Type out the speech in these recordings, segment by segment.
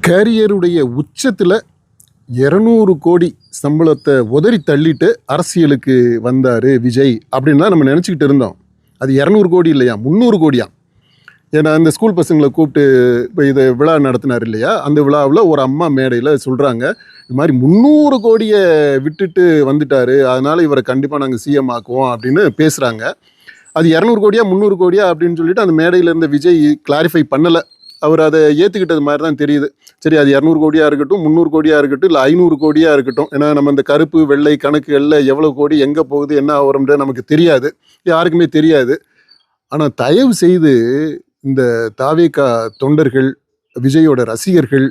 கேரியருடைய உச்சத்தில் 200 கோடி சம்பளத்தை உதறி தள்ளிட்டு அரசியலுக்கு வந்தார் விஜய் அப்படின்லாம் நம்ம நினச்சிக்கிட்டு இருந்தோம். அது 200 கோடி இல்லையா, 300 கோடியா. ஏன்னா அந்த ஸ்கூல் பசங்களை கூப்பிட்டு இப்போ இதை விழா நடத்தினார் இல்லையா, அந்த விழாவில் ஒரு அம்மா மேடையில் சொல்கிறாங்க, இது மாதிரி 300 கோடியை விட்டுட்டு வந்துட்டார், அதனால் இவரை கண்டிப்பாக நாங்கள் சிஎம் ஆக்குவோம் அப்படின்னு பேசுகிறாங்க. அது 200 கோடியா 300 கோடியா அப்படின்னு சொல்லிட்டு அந்த மேடையில் இருந்த விஜய் கிளாரிஃபை பண்ணலை. அவர் அதை ஏற்றுக்கிட்டது மாதிரி தான் தெரியுது. சரி, அது 200 கோடியாக இருக்கட்டும், 300 கோடியாக இருக்கட்டும், இல்லை 500 கோடியாக இருக்கட்டும். ஏன்னா நம்ம இந்த கருப்பு வெள்ளை கணக்குகளில் எவ்வளோ கோடி எங்கே போகுது என்ன ஆகும்ன்றது நமக்கு தெரியாது, யாருக்குமே தெரியாது. ஆனால் தயவு செய்து இந்த தாவேகா தொண்டர்கள், விஜயோட ரசிகர்கள்,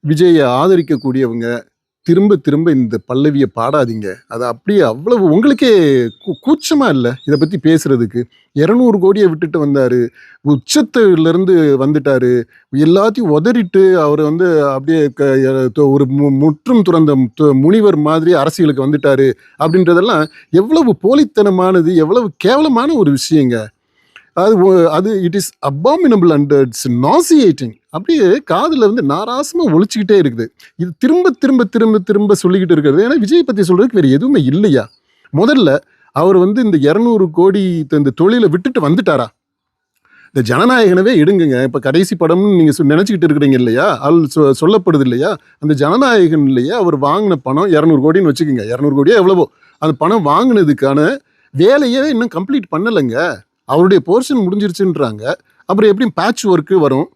விஜயை ஆதரிக்கக்கூடியவங்க திரும்ப திரும்ப இந்த பல்லவியை பாடாதீங்க. அது அப்படியே அவ்வளவு உங்களுக்கே கூச்சமாக இல்லை இதை பற்றி பேசுகிறதுக்கு? 200 கோடியை விட்டுட்டு வந்தார், உச்சத்திலிருந்து வந்துட்டார், எல்லாத்தையும் உதறிட்டு அவர் அப்படியே ஒரு முற்றும் துறந்த முனிவர் மாதிரி அரசியலுக்கு வந்துட்டார் அப்படின்றதெல்லாம் எவ்வளவு போலித்தனமானது, எவ்வளவு கேவலமான ஒரு விஷயங்க. அது it is abominable and it's nauseating. அப்படியே காதில் நாராசமாக ஒழிச்சிக்கிட்டே இருக்குது. இது திரும்ப திரும்ப திரும்ப திரும்ப சொல்லிக்கிட்டு இருக்கிறது. ஏன்னா விஜய் பற்றி சொல்கிறதுக்கு வேறு எதுவுமே இல்லையா? முதல்ல அவர் இந்த 200 கோடி இந்த தொழிலை விட்டுட்டு வந்துட்டாரா? இந்த ஜனநாயகனவே எடுங்குங்க. இப்போ கடைசி படம்னு நீங்கள் நினச்சிக்கிட்டு இருக்கிறீங்க இல்லையா, சொல்லப்படுது இல்லையா, அந்த ஜனநாயகன் இல்லையா, அவர் வாங்கின பணம் 200 கோடின்னு வச்சுக்கோங்க. 200 கோடியா எவ்வளவோ, அந்த பணம் வாங்கினதுக்கான வேலையே இன்னும் கம்ப்ளீட் பண்ணலைங்க. அவருடைய போர்ஷன் முடிஞ்சிருச்சுன்றாங்க. அப்புறம் எப்படியும் பேட்ச் ஒர்க்கு வரும்,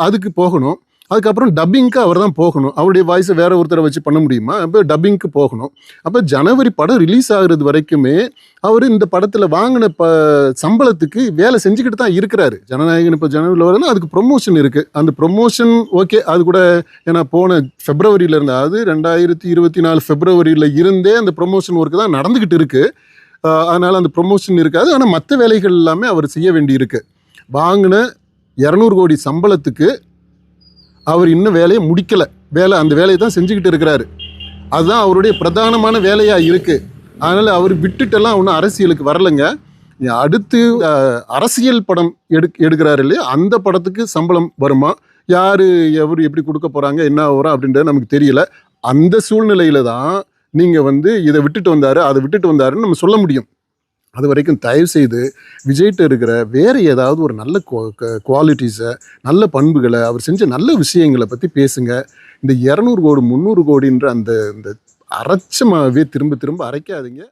அதுக்கு போகணும். அதுக்கப்புறம் டப்பிங்க்கு அவர் தான் போகணும். அவருடைய வாய்ஸை வேற ஒருத்தரை வச்சு பண்ண முடியுமா? அப்போ டப்பிங்க்கு போகணும். அப்போ ஜனவரி படம் ரிலீஸ் ஆகுறது வரைக்குமே அவர் இந்த படத்தில் வாங்கின சம்பளத்துக்கு வேலை செஞ்சுக்கிட்டு தான் இருக்கிறாரு. ஜனநாயகன் இப்போ ஜனவரியில் வரணும், அதுக்கு ப்ரொமோஷன் இருக்குது. அந்த ப்ரொமோஷன் ஓகே, அது கூட ஏன்னா போன ஃபெப்ரவரியில் இருந்து, அதாவது 2024 ஃபெப்ரவரியில் இருந்தே அந்த ப்ரொமோஷன் ஒர்க்கு தான் நடந்துக்கிட்டு இருக்குது. அதனால் அந்த ப்ரொமோஷன் இருக்காது. ஆனால் மற்ற வேலைகள் எல்லாமே அவர் செய்ய வேண்டி இருக்கு. வாங்கின 200 கோடி சம்பளத்துக்கு அவர் இன்னும் வேலையை முடிக்கலை. அந்த வேலையை தான் செஞ்சுக்கிட்டு இருக்கிறாரு. அதுதான் அவருடைய பிரதானமான வேலையாக இருக்குது. அதனால் அவர் விட்டுட்டெல்லாம் ஒன்றும் அரசியலுக்கு வரலைங்க. அடுத்து அரசியல் படம் எடுக்கிறாரு இல்லையா, அந்த படத்துக்கு சம்பளம் வருமா, யார் எவர் எப்படி கொடுக்க போகிறாங்க, என்ன வரும் அப்படின்றது நமக்கு தெரியல. அந்த சூழ்நிலையில தான் நீங்கள் இதை விட்டுட்டு வந்தார், அதை விட்டுட்டு வந்தாருன்னு நம்ம சொல்ல முடியும். அது வரைக்கும் தயவு செய்து விஜய்கிட்ட இருக்கிற வேறு ஏதாவது ஒரு நல்ல குவாலிட்டிஸை, நல்ல பண்புகளை, அவர் செஞ்ச நல்ல விஷயங்களை பற்றி பேசுங்க. இந்த 200 கோடி 300 கோடின்ற அந்த அரைச்சமாகவே திரும்ப திரும்ப அரைக்காதீங்க.